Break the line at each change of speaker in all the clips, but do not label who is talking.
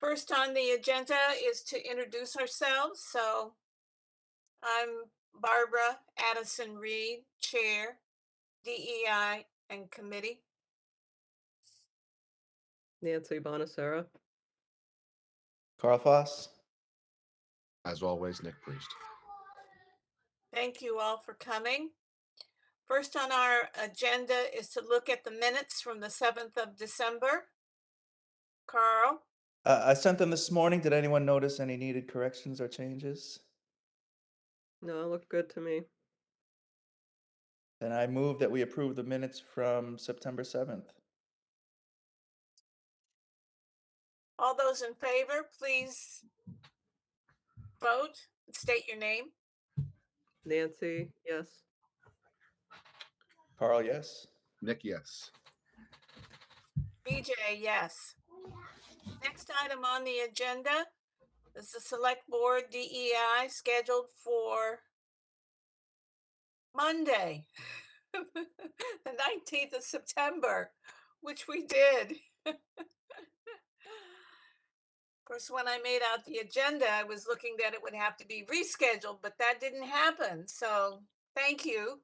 First on the agenda is to introduce ourselves. So I'm Barbara Addison Reed, Chair, DEI and Committee.
Nancy Bonacera.
Carl Foss.
As always, Nick Priest.
Thank you all for coming. First on our agenda is to look at the minutes from the 7th of December. Carl?
I sent them this morning. Did anyone notice any needed corrections or changes?
No, it looked good to me.
Then I move that we approve the minutes from September 7th.
All those in favor, please vote and state your name.
Nancy, yes.
Carl, yes.
Nick, yes.
BJ, yes. Next item on the agenda is the Select Board DEI scheduled for Monday, the 19th of September, which we did. Of course, when I made out the agenda, I was looking that it would have to be rescheduled, but that didn't happen. So thank you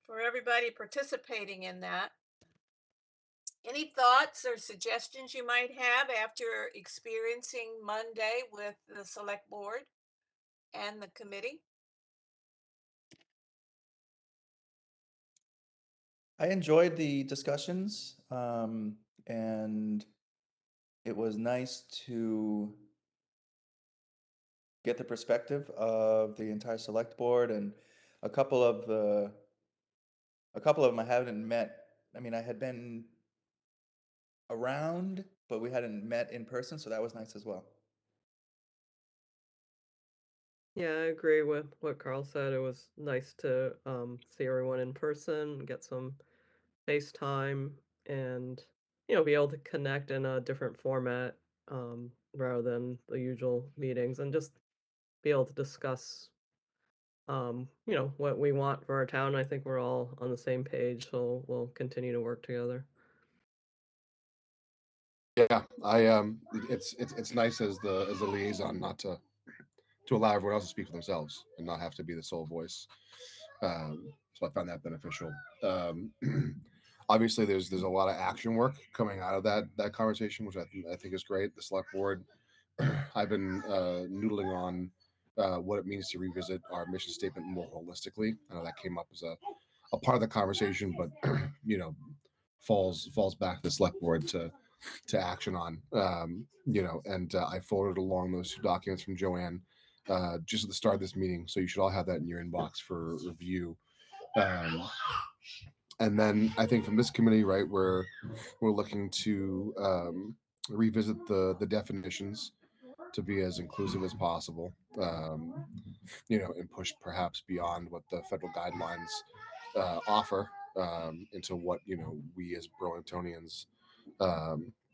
for everybody participating in that. Any thoughts or suggestions you might have after experiencing Monday with the Select Board and the committee?
I enjoyed the discussions, and it was nice to get the perspective of the entire select board, and a couple of them I haven't met. I mean, I had been around, but we hadn't met in person, so that was nice as well.
Yeah, I agree with what Carl said. It was nice to see everyone in person, get some FaceTime, and be able to connect in a different format rather than the usual meetings, and just be able to discuss what we want for our town. I think we're all on the same page, so we'll continue to work together.
Yeah, it's nice as the liaison not to allow everyone else to speak for themselves and not have to be the sole voice. So I found that beneficial. Obviously, there's a lot of action work coming out of that conversation, which I think is great. The select board, I've been noodling on what it means to revisit our mission statement more holistically. I know that came up as a part of the conversation, but falls back to the select board to action on. And I forwarded along those two documents from Joanne just at the start of this meeting, so you should all have that in your inbox for review. And then I think from this committee, right, we're looking to revisit the definitions to be as inclusive as possible, and push perhaps beyond what the federal guidelines offer into what we as Burlingtonians,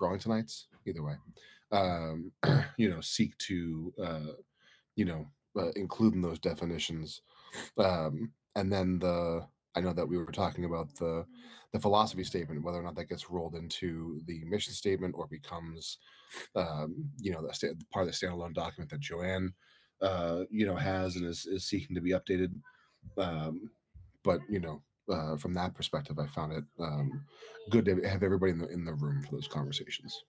Burlingtonites, either way, seek to include in those definitions. And then I know that we were talking about the philosophy statement, whether or not that gets rolled into the mission statement or becomes, part of the standalone document that Joanne, has and is seeking to be updated. But from that perspective, I found it good to have everybody in the room for those conversations.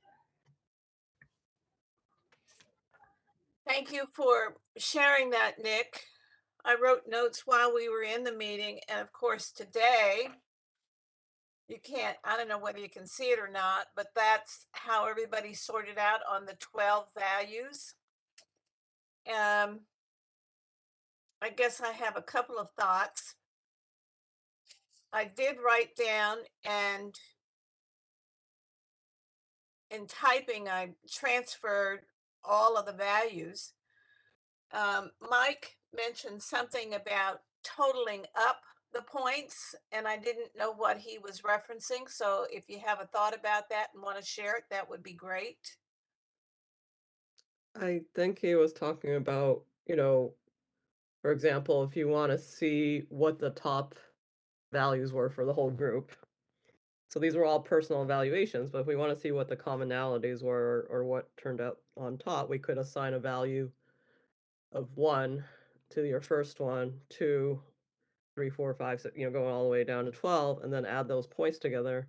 Thank you for sharing that, Nick. I wrote notes while we were in the meeting, and of course today, you can't, I don't know whether you can see it or not, but that's how everybody sorted out on the 12 values. I guess I have a couple of thoughts. I did write down, and in typing, I transferred all of the values. Mike mentioned something about totaling up the points, and I didn't know what he was referencing. So if you have a thought about that and want to share it, that would be great.
I think he was talking about, for example, if you want to see what the top values were for the whole group, So these were all personal evaluations, but if we want to see what the commonalities were or what turned out on top, we could assign a value of 1 to your first one, 2, 3, 4, 5, 6, going all the way down to 12, and then add those points together.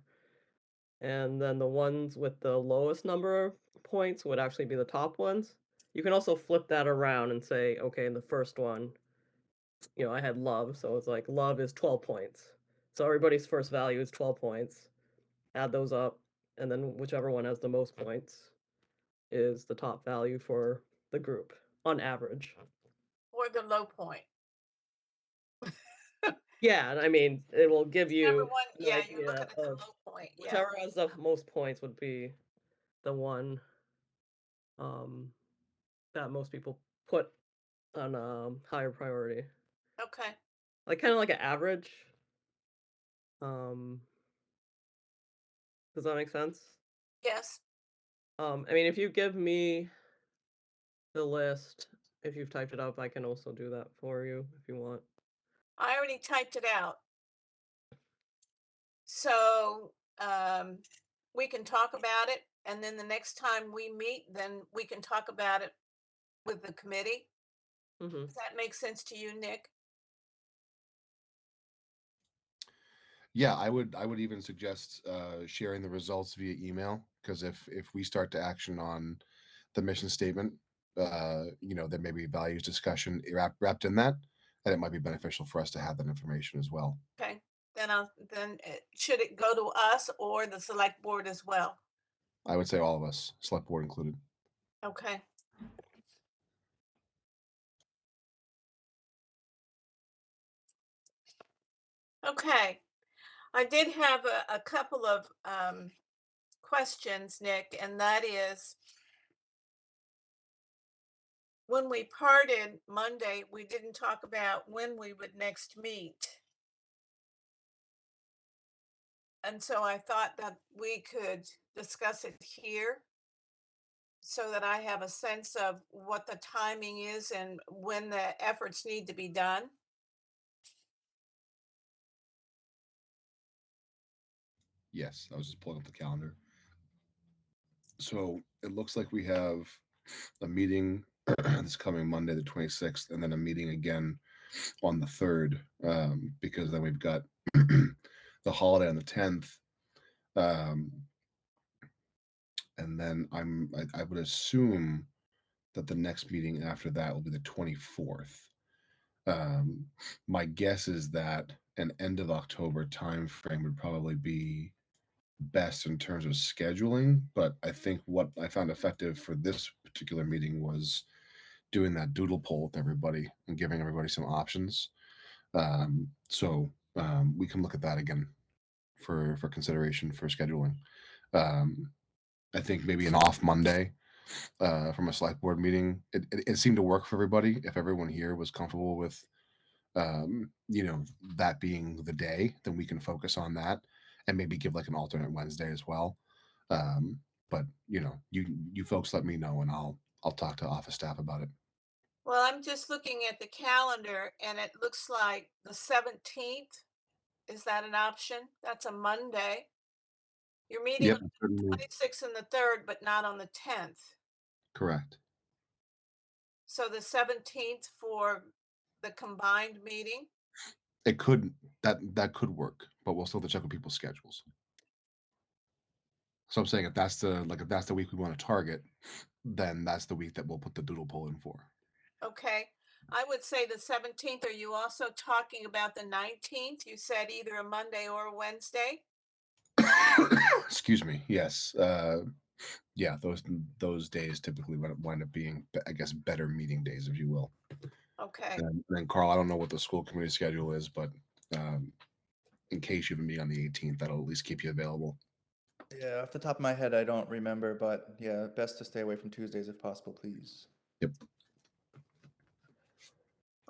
And then the ones with the lowest number of points would actually be the top ones. You can also flip that around and say, okay, in the first one, I had love, so it's like love is 12 points. So everybody's first value is 12 points. Add those up, and then whichever one has the most points is the top value for the group on average.
Or the low point.
Yeah, and I mean, it will give
Whichever
you
one,
an
yeah, you're
idea
looking at the
of
low point. Yeah.
whichever has the most points would be the one um, that most people put on higher priority.
Okay.
Like kind of like an average. Um, does that make sense?
Yes.
I mean, if you give me the list, if you've typed it up, I can also do that for you if you want.
I already typed it out. So we can talk about it. And then the next time we meet, then we can talk about it with the committee.
Hmm.
Does that make sense to you, Nick?
Yeah, I would even suggest sharing the results via email, because if we start to action on the mission statement, there may be values discussion wrapped in that, and it might be beneficial for us to have that information as well.
Okay. Should it go to us or the select board as well?
I would say all of us, select board included.
Okay. Okay. I did have a couple of questions, Nick, and that is when we parted Monday, we didn't talk about when we would next meet. And so I thought that we could discuss it here so that I have a sense of what the timing is and when the efforts need to be done.
Yes, I was just pulling up the calendar. So it looks like we have a meeting this coming Monday, the 26th, and then a meeting again on the 3rd, because then we've got the holiday on the 10th. Um, and then I would assume that the next meeting after that will be the 24th. Um, my guess is that an end of October timeframe would probably be best in terms of scheduling. But I think what I found effective for this particular meeting was doing that doodle poll with everybody and giving everybody some options. So we can look at that again for consideration for scheduling. Um, I think maybe an off Monday from a select board meeting. It seemed to work for everybody. If everyone here was comfortable with, that being the day, then we can focus on that and maybe give like an alternate Wednesday as well. Um, but you folks let me know, and I'll talk to office staff about it.
Well, I'm just looking at the calendar and it looks like the 17th. Is that an option? That's a Monday. You're meeting
Yep,
on the
certainly
26th and the 3rd, but not on the 10th.
correct.
So the 17th for the combined meeting?
It could that could work, but we'll still have to check with people's schedules. So I'm saying if that's the week we want to target, then that's the week that we'll put the doodle poll in for.
Okay. I would say the 17th. Are you also talking about the 19th? You said either a Monday or a Wednesday?
Excuse me. Yes. Yeah, those days typically wind up being, I guess, better meeting days, if you will.
Okay.
And then Carl, I don't know what the school committee schedule is, but um, in case you have a meeting on the 18th, that'll at least keep you available.
Yeah, off the top of my head, I don't remember, but yeah, best to stay away from Tuesdays if possible, please.
Yep.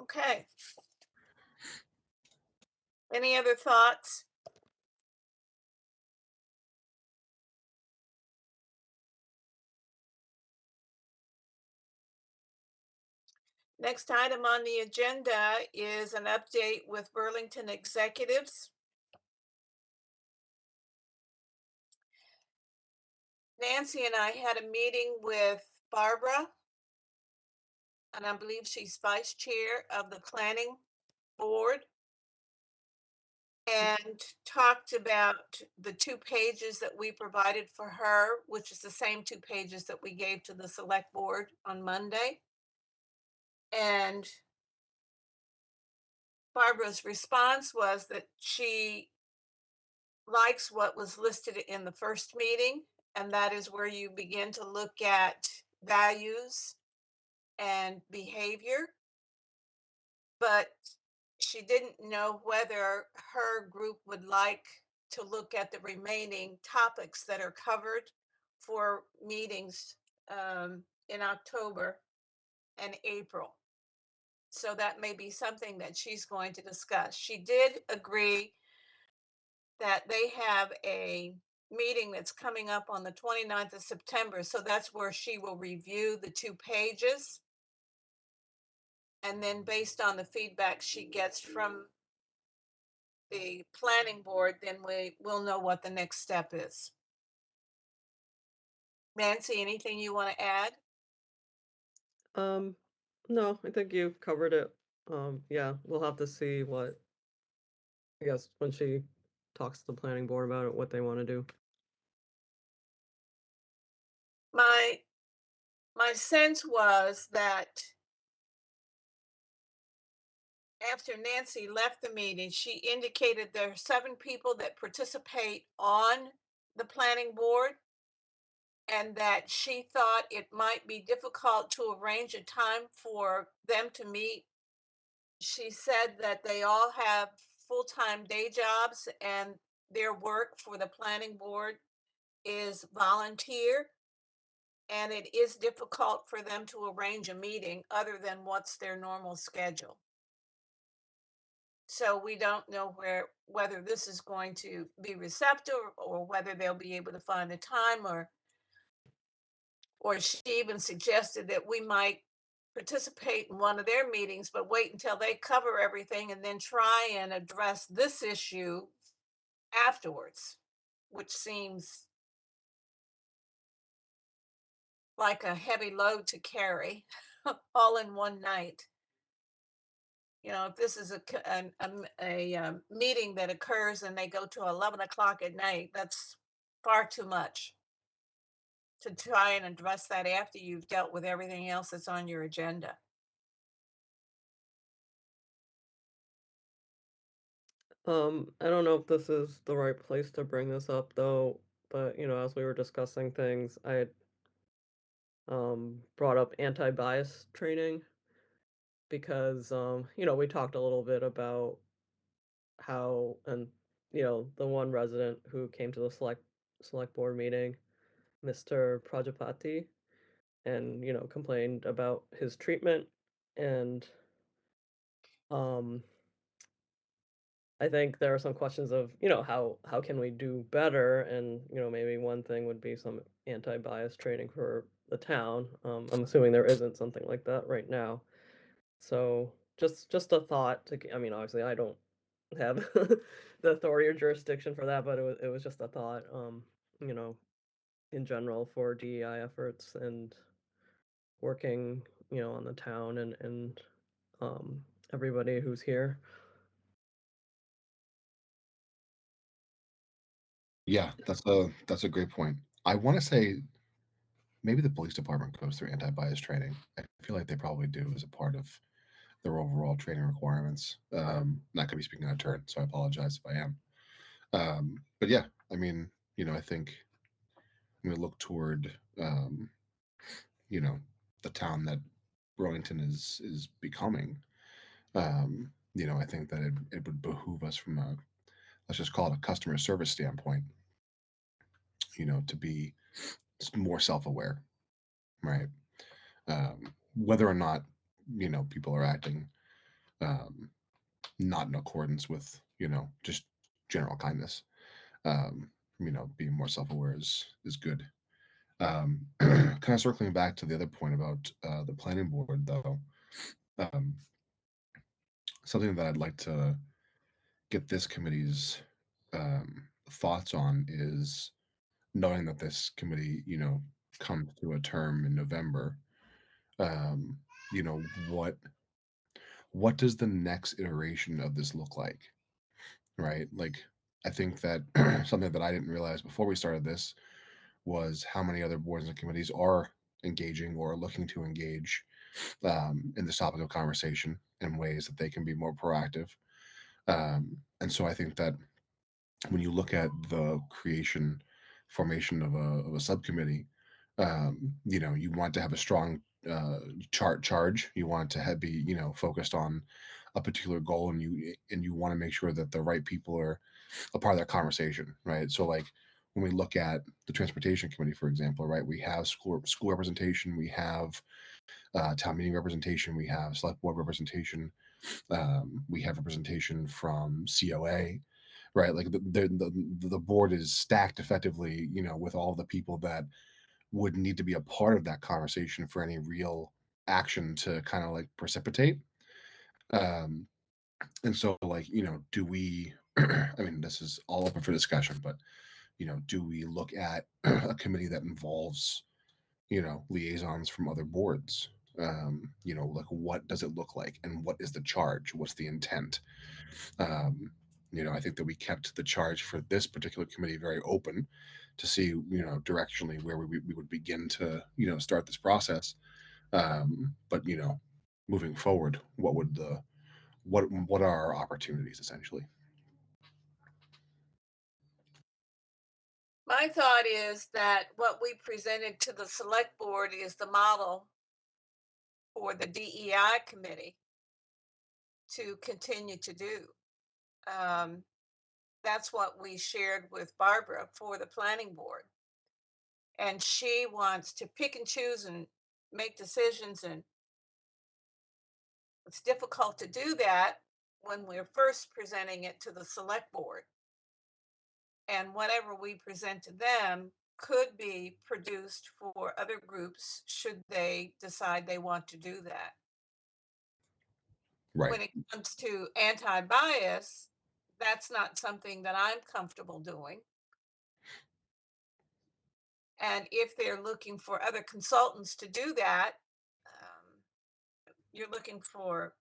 Okay. Any other thoughts? Next item on the agenda is an update with Burlington Executives. Nancy and I had a meeting with Barbara, and I believe she's vice chair of the planning board, and talked about the 2 pages that we provided for her, which is the same 2 pages that we gave to the select board on Monday. And Barbara's response was that she likes what was listed in the first meeting, and that is where you begin to look at values and behavior. But she didn't know whether her group would like to look at the remaining topics that are covered for meetings in October and April. So that may be something that she's going to discuss. She did agree that they have a meeting that's coming up on the 29th of September. So that's where she will review the 2 pages. And then based on the feedback she gets from the planning board, then we will know what the next step is. Nancy, anything you want to add?
Um, no, I think you've covered it. Yeah, we'll have to see what, I guess, when she talks to the planning board about it, what they want to do.
My my sense was that after Nancy left the meeting, she indicated there are 7 people that participate on the planning board, and that she thought it might be difficult to arrange a time for them to meet. She said that they all have full-time day jobs, and their work for the planning board is volunteer, and it is difficult for them to arrange a meeting other than what's their normal schedule. So we don't know whether this is going to be receptive or whether they'll be able to find the time, or she even suggested that we might participate in one of their meetings, but wait until they cover everything and then try and address this issue afterwards, which seems like a heavy load to carry all in one night. If this is a meeting that occurs and they go to 11 o'clock at night, that's far too much to try and address that after you've dealt with everything else that's on your agenda.
I don't know if this is the right place to bring this up though, but as we were discussing things, I had brought up anti-bias training because we talked a little bit about how, and the one resident who came to the select board meeting, Mr. Prajapati, and complained about his treatment. And um I think there are some questions of, how can we do better? And, maybe one thing would be some anti-bias training for the town. I'm assuming there isn't something like that right now. So just a thought I mean, obviously I don't have the authority or jurisdiction for that, but it was just a thought, you know, in general for DEI efforts and working, on the town and um everybody who's here.
Yeah, that's a great point. I want to say maybe the police department goes through anti-bias training. I feel like they probably do as a part of their overall training requirements. Not going to be speaking out of turn, so I apologize if I am. But yeah, I mean, I think I'm going to look toward, you know, the town that Burlington is becoming. I think that it would behoove us from a, let's just call it a customer service standpoint, to be more self-aware, right? Whether or not people are acting um, not in accordance with just general kindness. um, Being more self-aware is good. Kind of circling back to the other point about the planning board, though, um, something that I'd like to get this committee's thoughts on is knowing that this committee, comes to a term in November, um, you know, what does the next iteration of this look like, right? Like, I think that something that I didn't realize before we started this was how many other boards and committees are engaging or looking to engage in this topic of conversation in ways that they can be more proactive. And so I think that when you look at the formation of a subcommittee, you want to have a strong charge. You want to be, focused on a particular goal, and you want to make sure that the right people are a part of that conversation, right? So, like, when we look at the transportation committee, for example, right, we have school representation, we have town meeting representation, we have select board representation, we have representation from COA, right? Like the board is stacked effectively, with all the people that would need to be a part of that conversation for any real action to kind of like precipitate. Um, and so, like, do we? I mean, this is all open for discussion, but do we look at a committee that involves liaisons from other boards? Like, what does it look like, and what is the charge? What's the intent? Um, I think that we kept the charge for this particular committee very open to see, directionally where we would begin to, start this process. But moving forward, what are our opportunities essentially?
My thought is that what we presented to the select board is the model for the DEI committee to continue to do. Um, that's what we shared with Barbara for the planning board. And she wants to pick and choose and make decisions. And it's difficult to do that when we're first presenting it to the select board. And whatever we present to them could be produced for other groups should they decide they want to do that.
Right.
When it comes to anti-bias, that's not something that I'm comfortable doing. And if they're looking for other consultants to do that, you're looking for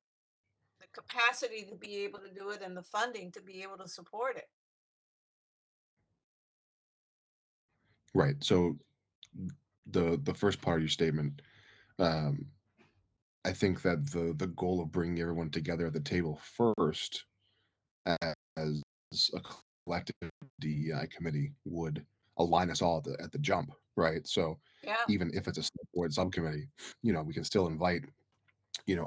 the capacity to be able to do it and the funding to be able to support it.
Right. So the first part of your statement, um, I think that the goal of bringing everyone together at the table first as a collective DEI committee would align us all at the jump, right? So
Yeah,
even if it's a select board subcommittee, we can still invite,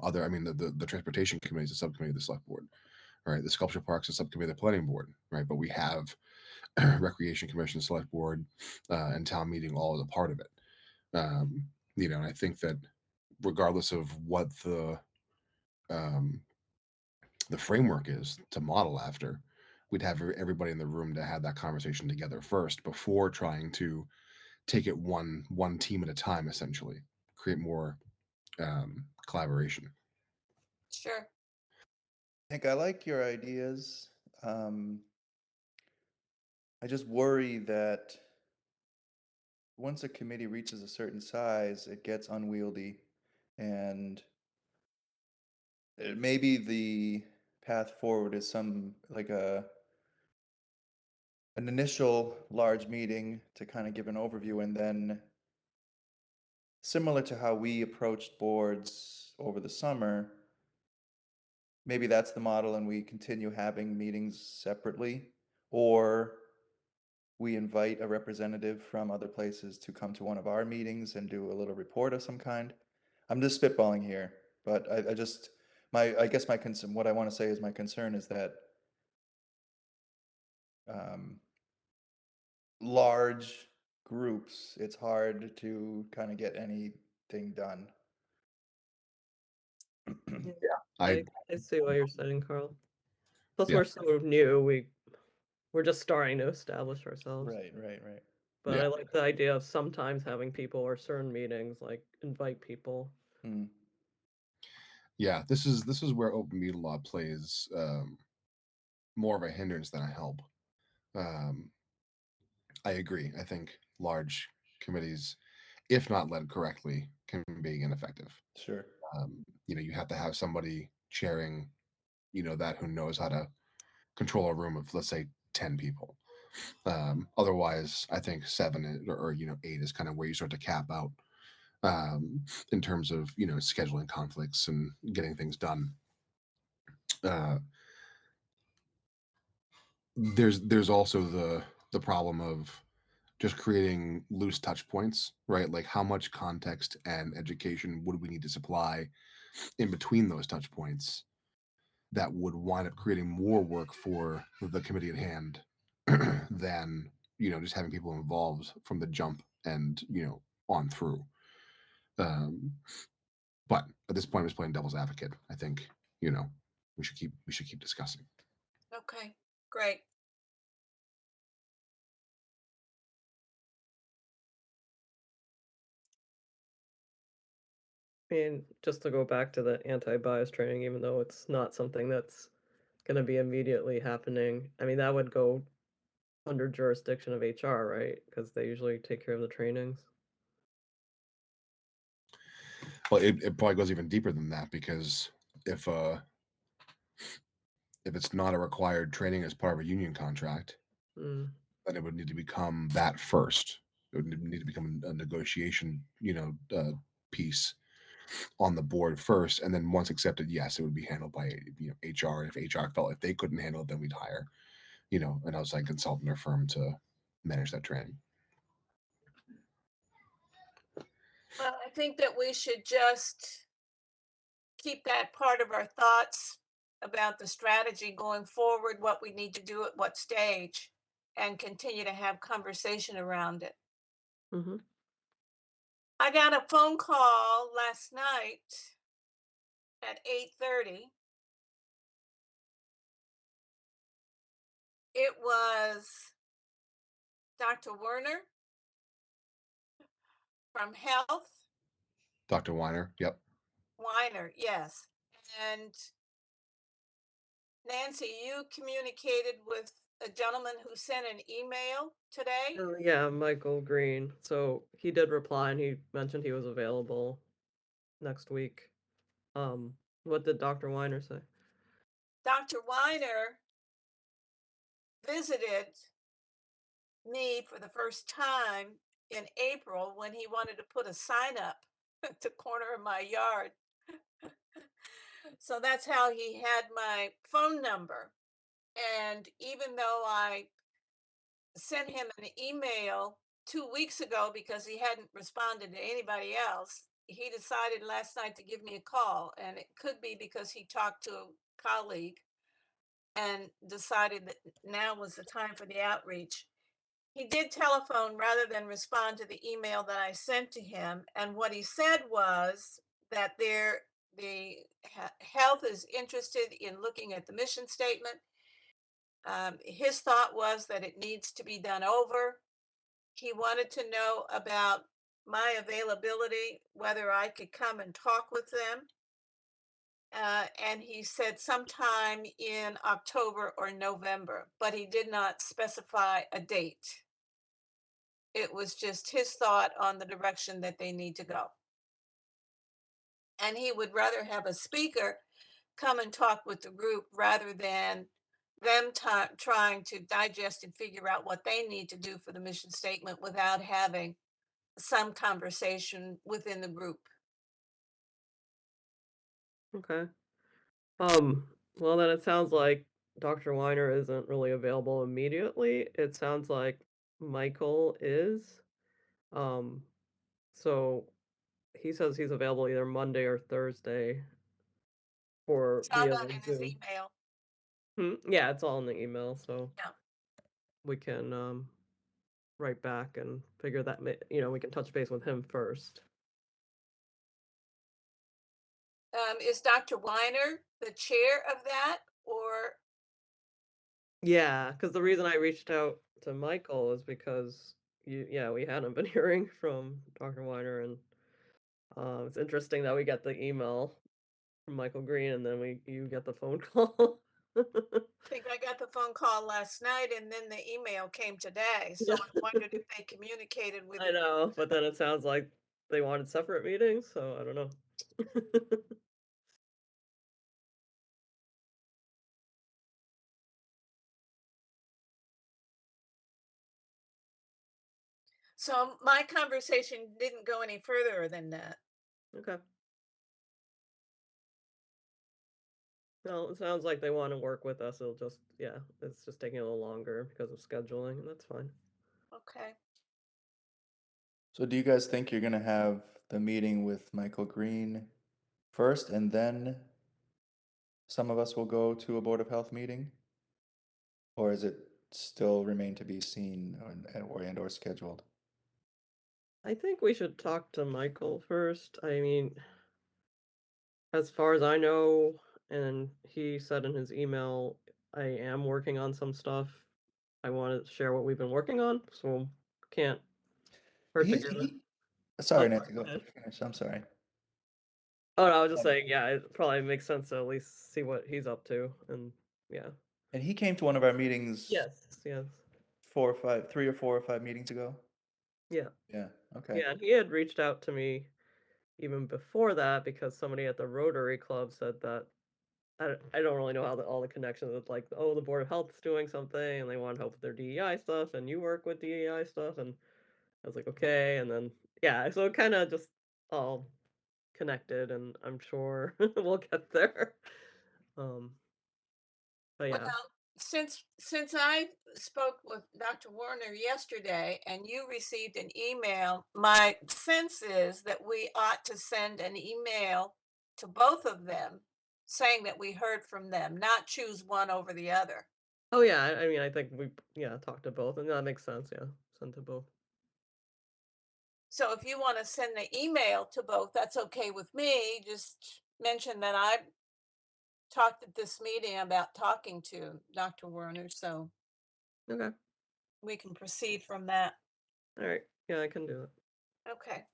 other. I mean, the transportation committee is a subcommittee of the select board, right? The sculpture parks is a subcommittee of the planning board, right? But we have recreation commission, select board, and town meeting all as a part of it. Um, and I think that regardless of what um, the framework is to model after, we'd have everybody in the room to have that conversation together first before trying to take it one team at a time, essentially create more collaboration.
sure.
Nick, I like your ideas. Um, I just worry that once a committee reaches a certain size, it gets unwieldy, and maybe the path forward is some like an initial large meeting to kind of give an overview, and then similar to how we approached boards over the summer, maybe that's the model and we continue having meetings separately, or we invite a representative from other places to come to one of our meetings and do a little report of some kind. I'm just spitballing here, but I just I guess my concern, what I want to say is my concern is that um, large groups, it's hard to kind of get anything done.
Yeah,
I
I see what you're saying, Carl. Plus,
Yeah,
we're so new. We're just starting to establish ourselves.
Right, right, right.
But
yeah,
I like the idea of sometimes having people or certain meetings like invite people.
Hmm.
yeah. This is where open meeting law plays more of a hindrance than a help. Um, I agree. I think large committees, if not led correctly, can be ineffective.
Sure.
You have to have somebody chairing, that who knows how to control a room of, let's say, 10 people. Otherwise, I think seven or eight is kind of where you start to cap out in terms of scheduling conflicts and getting things done. Uh, there's also the problem of just creating loose touch points, right? Like how much context and education would we need to supply in between those touch points that would wind up creating more work for the committee at hand than just having people involved from the jump and on through. Um, but at this point, I'm just playing devil's advocate. I think you know we should keep discussing.
Okay, great.
I mean, just to go back to the anti-bias training, even though it's not something that's gonna be immediately happening, I mean, that would go under jurisdiction of HR, right? Because they usually take care of the trainings.
Well, it probably goes even deeper than that because if uh if it's not a required training as part of a union contract,
Mm,
then it would need to become that first. It would need to become a negotiation, piece on the board first, and then once accepted, yes, it would be handled by HR. If HR felt if they couldn't handle it, then we'd hire an outside consultant or firm to manage that training.
Well, I think that we should just keep that part of our thoughts about the strategy going forward, what we need to do at what stage, and continue to have conversation around it.
mhm.
I got a phone call last night at 8:30. It was Dr. Werner from Health.
Dr. Weiner, yep.
Weiner, yes. And Nancy, you communicated with a gentleman who sent an email today.
Oh, yeah, Michael Green. So he did reply and he mentioned he was available next week. What did Dr. Weiner say?
Dr. Weiner visited me for the first time in April when he wanted to put a sign up at the corner of my yard. So that's how he had my phone number. And even though I sent him an email 2 weeks ago because he hadn't responded to anybody else, he decided last night to give me a call. And it could be because he talked to a colleague and decided that now was the time for the outreach. He did telephone rather than respond to the email that I sent to him. And what he said was that health is interested in looking at the mission statement. His thought was that it needs to be done over. He wanted to know about my availability, whether I could come and talk with them. And he said sometime in October or November, but he did not specify a date. It was just his thought on the direction that they need to go. And he would rather have a speaker come and talk with the group rather than them trying to digest and figure out what they need to do for the mission statement without having some conversation within the group.
Okay. Well then it sounds like Dr. Weiner isn't really available immediately. It sounds like Michael is. Um, so he says he's available either Monday or Thursday for
Found
via
out
the
in his
Zoom.
email.
Yeah, it's all in the email, so
Yeah.
we can write back and figure that we can touch base with him first.
Is Dr. Weiner the chair of that, or
Yeah, because the reason I reached out to Michael is because we hadn't been hearing from Dr. Weiner, and it's interesting that we get the email from Michael Green and then you get the phone call.
think I got the phone call last night and then the email came today, so
Yeah.
I wondered if they communicated with
I
each
know, but
other.
then it sounds like they wanted separate meetings, so I don't know.
So my conversation didn't go any further than that.
Okay. Well, it sounds like they wanna work with us, it'll just yeah, it's just taking a little longer because of scheduling, and that's fine.
Okay.
So do you guys think you're gonna have the meeting with Michael Green first and then some of us will go to a Board of Health meeting? Or is it still remain to be seen or scheduled?
I think we should talk to Michael first. I mean, as far as I know, and he said in his email, I am working on some stuff. I wanted to share what we've been working on, so can't hurt to get it.
He
Oh,
sorry, Nancy,
sorry,
go
go ahead.
finish. I'm sorry.
Oh, no, I was just
Um,
saying, yeah, it probably makes sense to at least see what he's up to, and yeah.
and he came to one of our meetings
Yes, yes.
3 or 4 or 5 meetings ago.
Yeah.
Yeah. Okay.
Yeah, and he had reached out to me even before that because somebody at the Rotary Club said that I don't really know how all the connections with like, oh, the Board of Health's doing something and they want help with their DEI stuff and you work with DEI stuff and I was like, okay, and then yeah, so it kind of just all connected and I'm sure we'll get there. Um, but
Well,
yeah.
since I spoke with Dr. Warner yesterday and you received an email, my sense is that we ought to send an email to both of them saying that we heard from them, not choose one over the other.
Oh yeah, I mean I think we yeah, talked to both and that makes sense, yeah. Sent to both.
So if you want to send the email to both, that's okay with me. Just mention that I talked at this meeting about talking to Dr. Werner, so
Okay.
we can proceed from that.
All right. Yeah, I can do it.
Okay.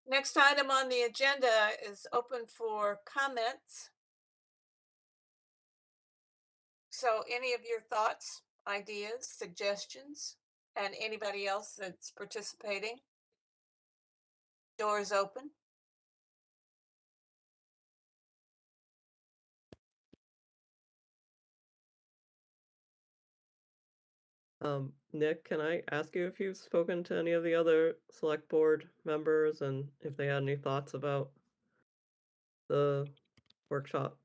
Next item on the agenda is open for comments. So any of your thoughts, ideas, suggestions, and anybody else that's participating, door is open.
Nick, can I ask you if you've spoken to any of the other select board members and if they had any thoughts about the workshop?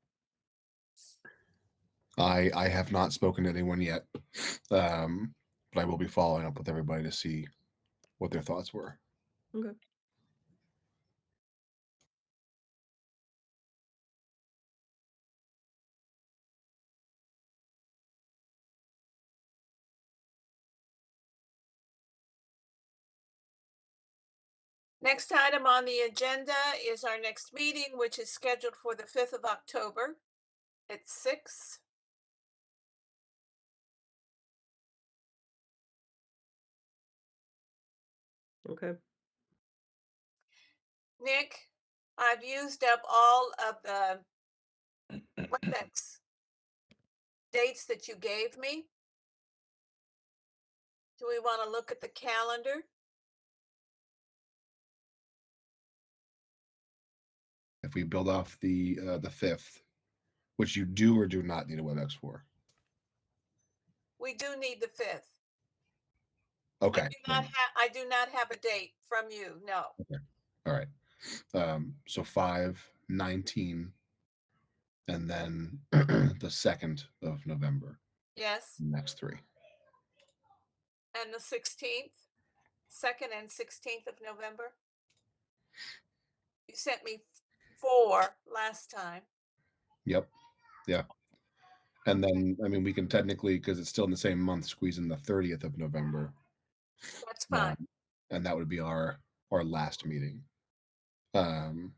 I have not spoken to anyone yet, but I will be following up with everybody to see what their thoughts were.
Okay.
Next item on the agenda is our next meeting, which is scheduled for the 5th of October at 6.
Okay.
Nick, I've used up all of the WebEx dates that you gave me. Do we want to look at the calendar?
If we build off the 5th, which you do or do not need a WebEx for.
We do need the 5th.
Okay.
I do not have a date from you. No.
Okay. All right. So 5, 19, and then the 2nd of November.
Yes.
Next 3.
And the 16th, 2nd and 16th of November. You sent me 4 last time.
Yep. Yeah. And then, I mean, we can technically, because it's still in the same month, squeeze in the 30th of November.
That's fine.
And that would be our last meeting. And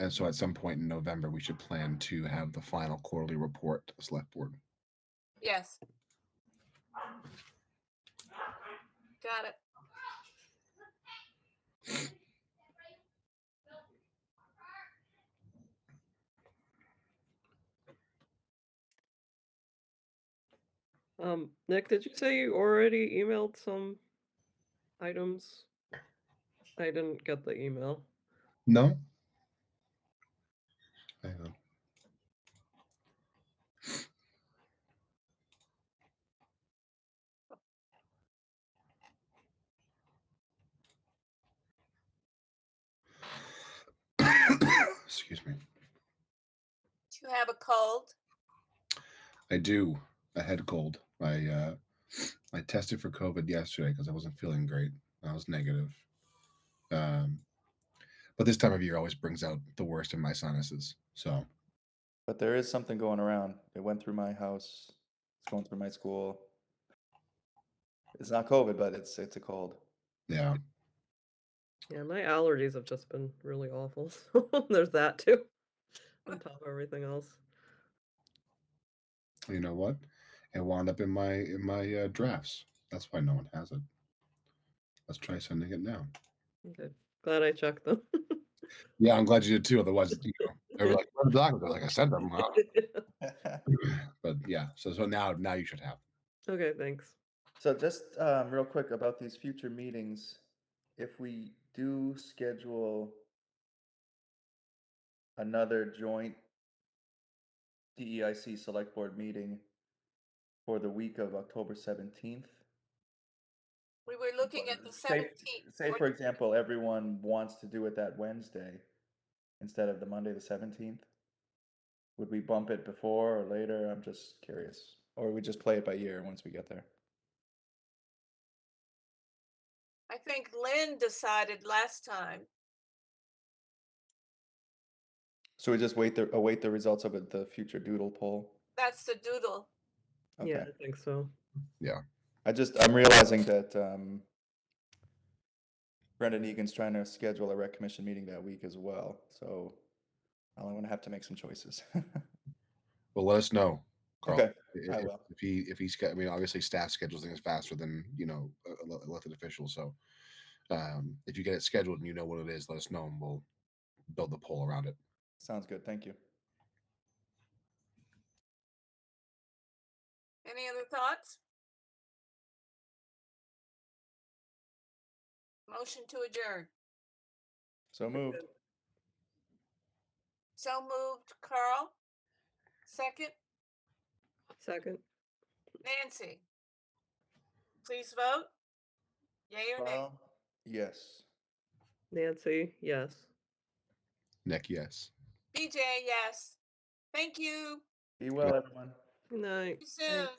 so at some point in November, we should plan to have the final quarterly report to the select board.
Yes. Got it.
Nick, did you say you already emailed some items? I didn't get the email.
No. Hang on. Excuse me.
Do you have a cold?
I do. A head cold. I tested for COVID yesterday because I wasn't feeling great. I was negative. Um, but this time of year always brings out the worst in my sinuses. So
But there is something going around. It went through my house. It's going through my school. It's not COVID, but it's a cold.
yeah,
Yeah, my allergies have just been really awful. So there's that too, on top of everything else.
you know what? It wound up in my drafts. That's why no one has it. Let's try sending it now.
Okay. Glad I checked them.
Yeah, I'm glad you did too. Otherwise, they were like, "Where are the documents?" I was like, "I sent them." But yeah, so now you should have.
Okay, thanks.
So just real quick about these future meetings, if we do schedule another joint DEIC Select Board meeting for the week of October 17th,
We were looking at the
say,
17th.
say for example, everyone wants to do it that Wednesday instead of the Monday the 17th. Would we bump it before or later? I'm just curious. Or we just play it by ear once we get there.
I think Lynn decided last time.
So we just await the results of the future doodle poll.
That's the doodle.
Okay.
Yeah, I think so.
Yeah.
I'm realizing that Brendan Egan's trying to schedule a rec commission meeting that week as well. So I'm gonna have to make some choices.
Well, let us know, Carl.
Okay, I will.
If he's got, I mean, obviously staff schedules things faster than elected officials. So if you get it scheduled and you know what it is, let us know and we'll build the poll around it.
Sounds good. Thank you.
Any other thoughts? Motion to adjourn.
So moved.
So moved, Carl. Second,
Second.
Nancy. Please vote. Yay or nay?
Carl? Yes.
Nancy, yes.
Nick, yes.
BJ, yes. Thank you.
Be well, everyone.
Good night.
See you soon.
Thanks.